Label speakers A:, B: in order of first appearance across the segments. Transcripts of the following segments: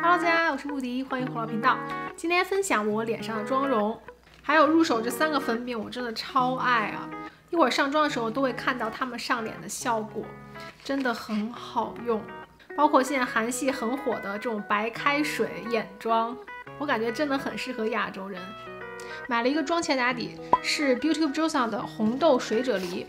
A: Hello， 大家，我是穆迪，欢迎回到频道。今天分享我脸上的妆容，还有入手这3个粉饼，我真的超爱啊！一会儿上妆的时候都会看到它们上脸的效果，真的很好用。包括现在韩系很火的这种白开水眼妆，我感觉真的很适合亚洲人。买了一个妆前打底，是 Beauty of Joseon 的红豆水啫喱。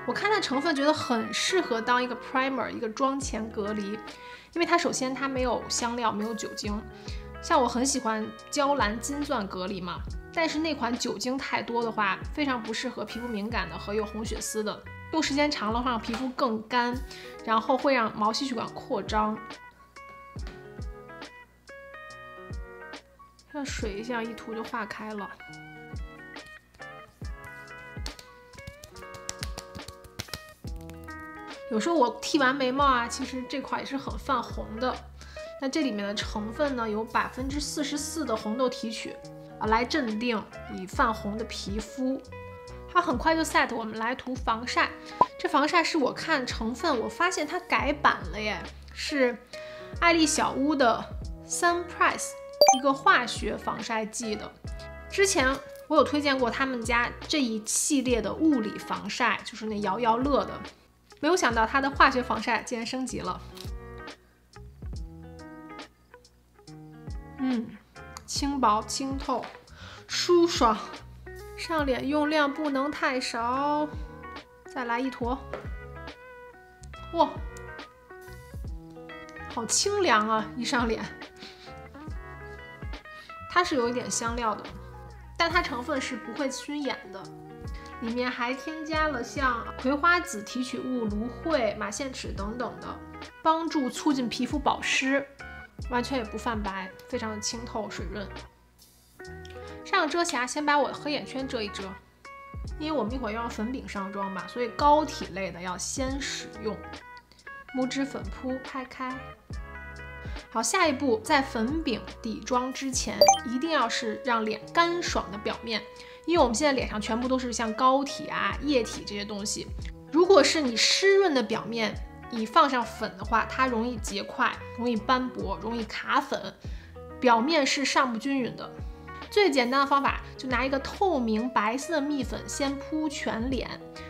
A: 我看它成分觉得很适合当一个 primer， 一个妆前隔离，因为它首先它没有香料，没有酒精。像我很喜欢娇兰金钻隔离嘛，但是那款酒精太多的话，非常不适合皮肤敏感的和有红血丝的，用时间长了会让皮肤更干，然后会让毛细血管扩张。像水一样一涂就化开了。有时候我剃完眉毛啊，其实这块也是很泛红的。那这里面的成分呢，有44%的红豆提取来镇定已泛红的皮肤。它很快就 set， 我们来涂防晒。这防晒是我看成分，我发现它改版了耶，是爱丽小屋的 Sunpress 一个化学防晒剂的。之前我有推荐过他们家这一系列的物理防晒，就是那摇摇乐的。没有想到它的化学防晒竟然升级了。轻薄清透，舒爽，上脸用量不能太少。再来一坨，哇，好清凉啊！一上脸，它是有一点香料的，但它成分是不会熏眼的。里面还添加了像葵花籽提取物、芦荟、马线齿等等的，帮助促进皮肤保湿，完全也不泛白，非常的清透水润。上遮瑕，先把我的黑眼圈遮一遮，因为我们一会儿要用粉饼上妆嘛，所以膏体类的要先使用。拇指粉扑拍开。好，下一步在粉饼底妆之前，一定要是让脸干爽的表面，因为我们现在脸上全部都是像膏体啊、液体这些东西。如果是你湿润的表面，你放上粉的话，它容易结块、容易斑驳、容易卡粉，表面是上不均匀的。最简单的方法，就拿一个透明白色的蜜粉先铺全脸，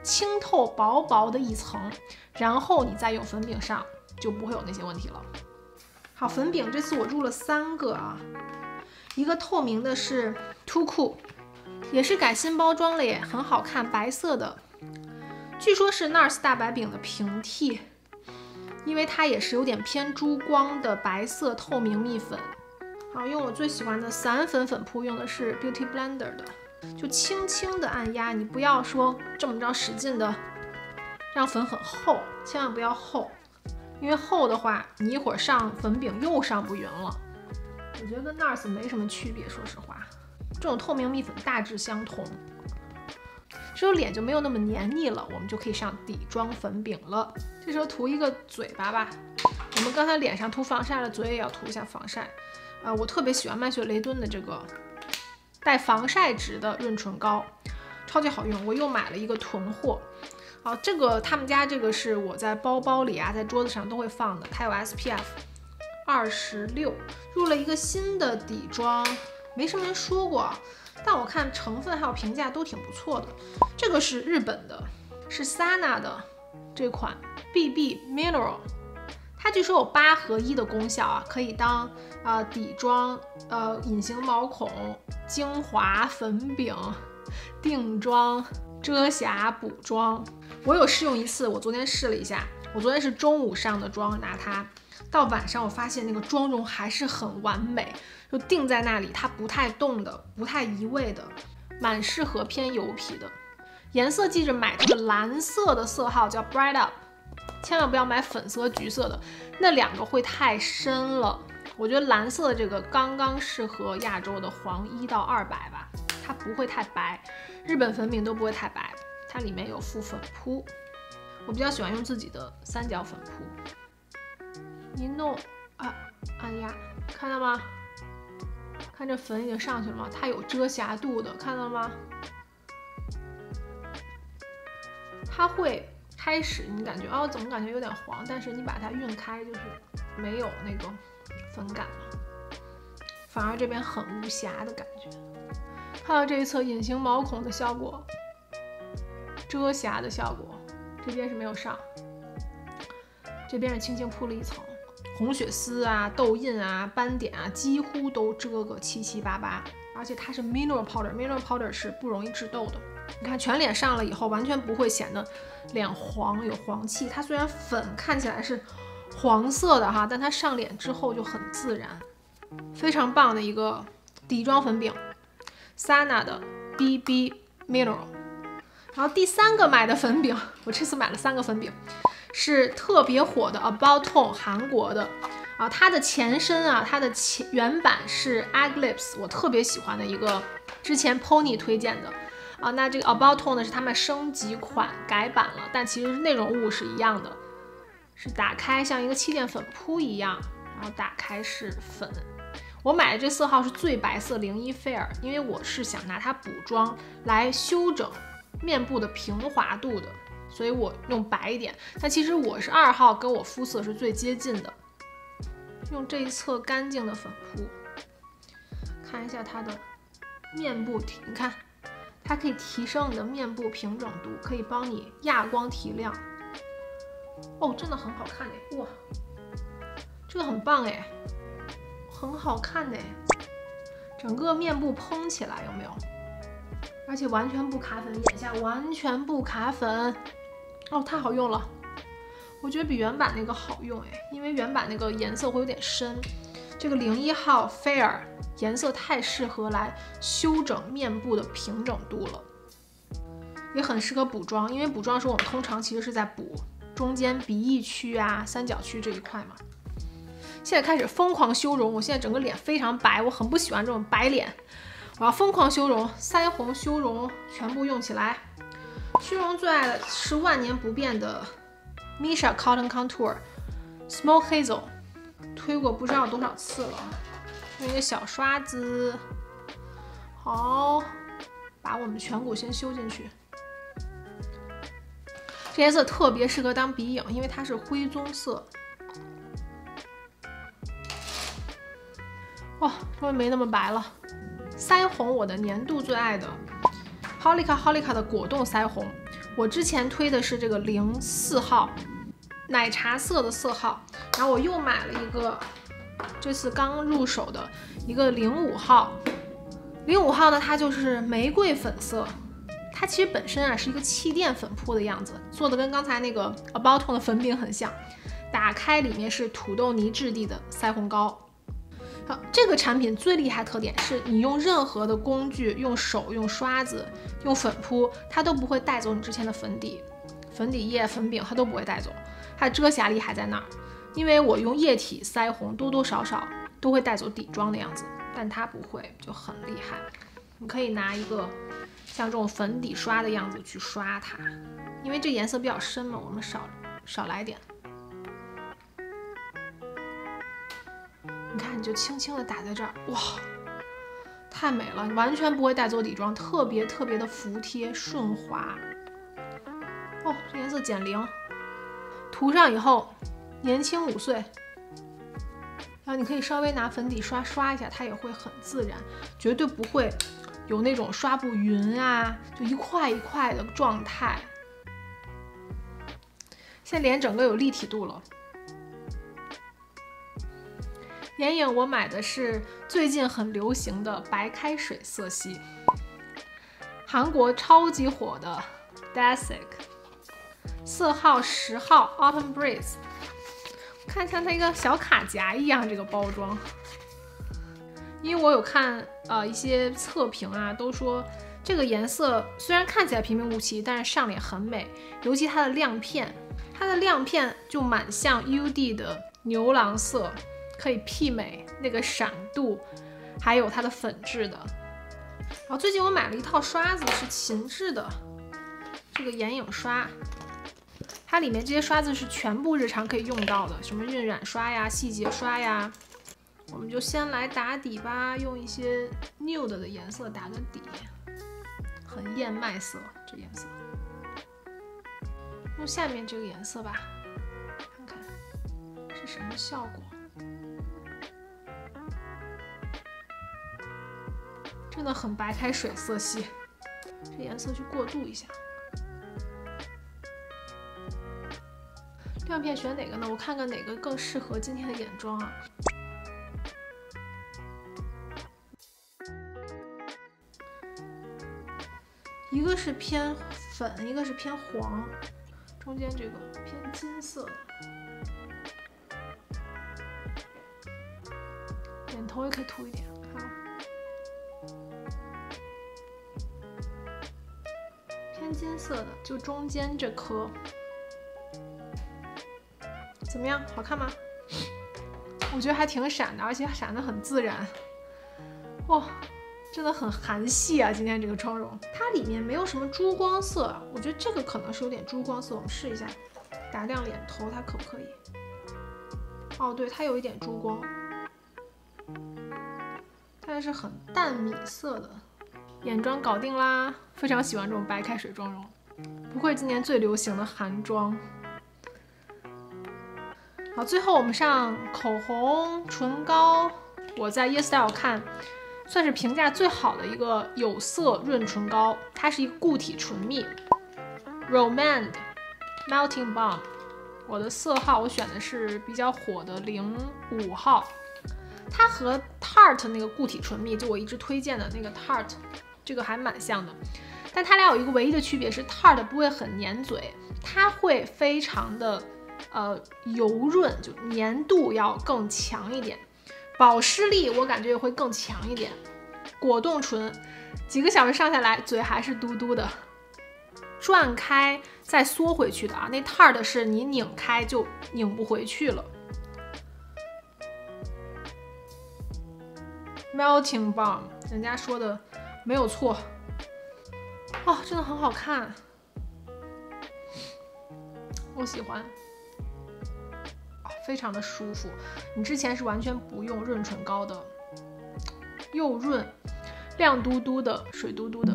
A: 清透薄薄的一层，然后你再用粉饼上，就不会有那些问题了。好，粉饼这次我入了3个啊，一个透明的是 Too Cool， 也是改新包装了耶，很好看，白色的，据说是 NARS 大白饼的平替，因为它也是有点偏珠光的白色透明蜜粉。好，用我最喜欢的散粉粉扑，用的是 Beauty Blender 的，就轻轻的按压，你不要说这么着使劲的让粉很厚，千万不要厚，因为厚的话，你一会儿上粉饼又上不匀了。我觉得跟 NARS 没什么区别，说实话，这种透明蜜粉大致相同。这时候脸就没有那么黏腻了，我们就可以上底妆粉饼了。这时候涂一个嘴巴吧，我们刚才脸上涂防晒了，嘴也要涂一下防晒。我特别喜欢曼雪雷敦的这个带防晒值的润唇膏，超级好用，我又买了一个囤货。好，这个他们家这个是我在包包里啊，在桌子上都会放的，它有 SPF 26，入了一个新的底妆，没什么人说过，但我看成分还有评价都挺不错的。这个是日本的，是 Sana 的这款 BB Mineral， 它据说有8合1的功效啊，可以当底妆、隐形毛孔、精华、粉饼、定妆、遮瑕、补妆。我有试用一次，我昨天试了一下，我昨天是中午上的妆，拿它到晚上，我发现那个妆容还是很完美，就定在那里，它不太动的，不太移位的，蛮适合偏油皮的。颜色记着买这个蓝色的色号叫 Bright Up， 千万不要买粉色、橘色的，那2个会太深了。我觉得蓝色的这个刚刚适合亚洲的黄1到200吧，它不会太白，日本粉饼都不会太白，它里面有附粉扑，我比较喜欢用自己的3角粉扑，一弄按压，看到吗？看这粉已经上去了吗？它有遮瑕度的，看到吗？它会开始你感觉怎么感觉有点黄，但是你把它晕开，就是没有那个粉感了，反而这边很无瑕的感觉。看到这一侧隐形毛孔的效果，遮瑕的效果，这边是没有上，这边是轻轻铺了一层，红血丝啊、痘印啊、斑点啊，几乎都遮个七七八八。而且它是 mineral powder，mineral powder 是不容易致痘的。你看全脸上了以后，完全不会显得脸黄有黄气。它虽然粉看起来是黄色的哈，但它上脸之后就很自然，非常棒的一个底妆粉饼 ，Sana 的 BB Mineral。然后第3个买的粉饼，我这次买了3个粉饼，是特别火的 About Tone 韩国的啊，它的前身啊，它的原版是 Egg Lips， 我特别喜欢的一个，之前 Pony 推荐的啊。那这个 About Tone 呢是他们升级款改版了，但其实内容物是一样的，是打开像一个气垫粉扑一样，然后打开是粉。我买的这色号是最白色01 Fair， 因为我是想拿它补妆来修整面部的平滑度的，所以我用白一点。但其实我是2号，跟我肤色是最接近的。用这一侧干净的粉扑，看一下它的面部你看它可以提升你的面部平整度，可以帮你亚光提亮。哦，真的很好看哎，哇，这个很棒哎，很好看哎，整个面部蓬起来，有没有？而且完全不卡粉，眼下完全不卡粉，哦，太好用了。我觉得比原版那个好用哎，因为原版那个颜色会有点深，这个01号 Fair 颜色太适合来修整面部的平整度了，也很适合补妆，因为补妆的时候我们通常其实是在补中间鼻翼区啊、三角区这一块嘛。现在开始疯狂修容，我现在整个脸非常白，我很不喜欢这种白脸，我要疯狂修容，腮红修容全部用起来。修容最爱的是万年不变的 Missha Cotton Contour Smoke Hazel， 推过不知道多少次了。用一个小刷子，好，把我们颧骨先修进去。这颜色特别适合当鼻影，因为它是灰棕色。哇，终于没那么白了。腮红我的年度最爱的 Holika 的果冻腮红，我之前推的是这个04号奶茶色的色号，然后我又买了一个这次刚入手的一个05号。05号呢，它就是玫瑰粉色，它其实本身啊是一个气垫粉扑的样子，做的跟刚才那个 About Tone 的粉饼很像。打开里面是土豆泥质地的腮红膏。好，这个产品最厉害特点是你用任何的工具，用手、用刷子、用粉扑，它都不会带走你之前的粉底液、粉饼，它都不会带走，它的遮瑕力还在那儿。因为我用液体腮红多多少少都会带走底妆的样子，但它不会，就很厉害。你可以拿一个像这种粉底刷的样子去刷它，因为这颜色比较深嘛，我们少来点。你看，你就轻轻的打在这儿，哇，太美了！你完全不会带走底妆，特别的服帖顺滑。哦，这颜色减0，涂上以后年轻5岁。然后你可以稍微拿粉底刷一下，它也会很自然，绝对不会有那种刷不匀啊，就一块一块的状态。现在脸整个有立体度了。眼影我买的是最近很流行的白开水色系，韩国超级火的 Dasic 色号10号 Autumn Breeze， 看像它一个小卡夹一样这个包装。因为我有看一些测评啊，都说这个颜色虽然看起来平平无奇，但是上脸很美，尤其它的亮片，就蛮像 UD 的牛郎色。可以媲美那个闪度，还有它的粉质的。然后最近我买了一套刷子，是秦志的这个眼影刷，它里面这些刷子是全部日常可以用到的，什么晕染刷呀、细节刷呀。我们就先来打底吧，用一些 nude 的颜色打个底，很燕麦色这颜色。用下面这个颜色吧，看看是什么效果。真的很白开水色系，这颜色去过渡一下。亮片选哪个呢？我看看哪个更适合今天的眼妆啊。一个是偏粉，一个是偏黄，中间这个偏金色的。眼头也可以涂一点，看。偏金色的，就中间这颗。怎么样，好看吗？我觉得还挺闪的，而且闪得很自然。哇，真的很韩系啊！今天这个妆容，它里面没有什么珠光色，我觉得这个可能是有点珠光色。我们试一下，打亮脸头，它可不可以？哦，对，它有一点珠光，但是很淡米色的。眼妆搞定啦，非常喜欢这种白开水妆容，不愧今年最流行的韩妆。好，最后我们上口红、唇膏。我在 YesStyle 看，算是评价最好的一个有色润唇膏，它是一个固体唇蜜 ，Romand Melting Balm。我的色号我选的是比较火的05号，它和 Tarte 那个固体唇蜜，就我一直推荐的那个 Tarte， 这个还蛮像的。但它俩有一个唯一的区别是 Tarte 不会很粘嘴，它会非常的油润，就粘度要更强一点，保湿力我感觉也会更强一点。果冻唇，几个小时上下来，嘴还是嘟嘟的，转开再缩回去的啊。那 Tarte 是你拧开就拧不回去了。Melting Balm， 人家说的没有错，哦，真的很好看，我喜欢。非常的舒服，你之前是完全不用润唇膏的，又润，亮嘟嘟的，水嘟嘟的。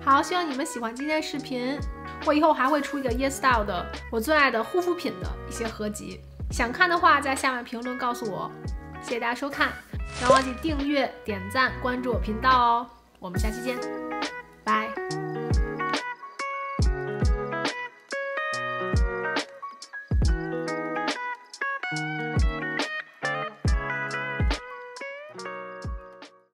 A: 好，希望你们喜欢今天的视频，我以后还会出一个 YesStyle 的我最爱的护肤品的一些合集，想看的话在下面评论告诉我。谢谢大家收看。不要忘记订阅、点赞、关注我频道哦！我们下期见。